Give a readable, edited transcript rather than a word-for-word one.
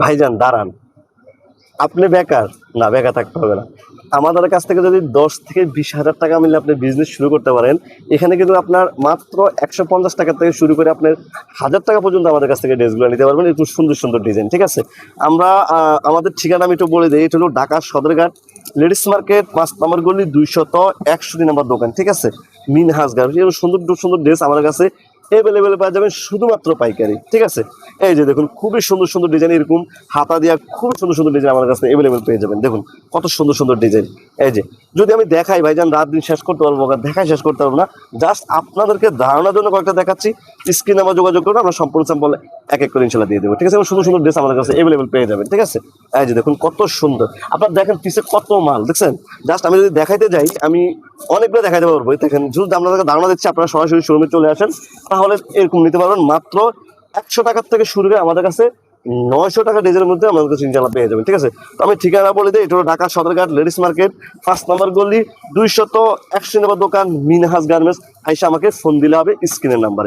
ভাইজান দাঁড়ান, আপনি বেকার? না, বেকার থাকতে হবে না। আমাদের কাছ থেকে যদি 10 থেকে 20 হাজার টাকা মিলে আপনি বিজনেস শুরু করতে পারেন, এখানে কিন্তু আপনার মাত্র 150 টাকা থেকে শুরু করে আপনার 1000 টাকা পর্যন্ত আমাদের কাছ থেকে ড্রেসগুলো নিতে পারবেন, একটু সুন্দর সুন্দর ডিজাইন। ঠিক আছে, আমরা আমাদের ঠিকানা আমি একটু বলে দিই। এটা হলো ঢাকা সদরঘাট লেডিস মার্কেট 5 নম্বর গলি 261 নম্বর দোকান। ঠিক আছে, মিনহাজ গার্মেন্টস। এরকম সুন্দর সুন্দর ড্রেস আমাদের কাছে এভেলেবেল পাওয়া যাবেন, শুধুমাত্র পাইকারি। ঠিক আছে, এই যে দেখুন খুবই সুন্দর সুন্দর ডিজাইন, এরকম হাতা দিয়া খুব সুন্দর সুন্দর ডিজাইন আমার কাছে এভেলেবেল পেয়ে যাবেন। দেখুন কত সুন্দর সুন্দর ডিজাইন। এই যে যদি আমি দেখাই ভাইজান, রাত দিন শেষ করতে পারবো না, দেখাই শেষ করতে পারবো না। জাস্ট আপনাদেরকে ধারণার জন্য কয়েকটা দেখাচ্ছি। স্ক্রিনে আমার যোগাযোগ করুন, আমরা সম্পূর্ণ স্যাম্পল এক এক করে ইনশাল্লাহ দিয়ে দেবো। ঠিক আছে, এবং সুন্দর সুন্দর ড্রেস আমাদের কাছে এভেলেবেল পেয়ে যাবেন। ঠিক আছে, এই যে দেখুন কত সুন্দর, আপনার দেখেন পিছে কত মাল দেখছেন। জাস্ট আমি যদি দেখাইতে যাই, আমি অনেকগুলো দেখাইতে পারবো। দেখেন যদি আপনাদেরকে ধারণা দিচ্ছি, আপনারা সরাসরি শোরুমে চলে আসেন, তাহলে এরকম নিতে পারবেন। মাত্র 100 টাকার থেকে শুরু করে আমাদের কাছে 900 টাকা ডেজের মধ্যে আমাদের কাছে ইনশাল্লাহ পেয়ে যাবেন। ঠিক আছে, তো আমি ঠিকানা বলে দিই। এটা হলো ঢাকা সদরঘাট লেডিস মার্কেট 5 নম্বর গলি 261 নম্বর দোকান মিনহাজ গার্মেন্টস। আইসা আমাকে ফোন দিলে হবে স্ক্রিনের নাম্বার।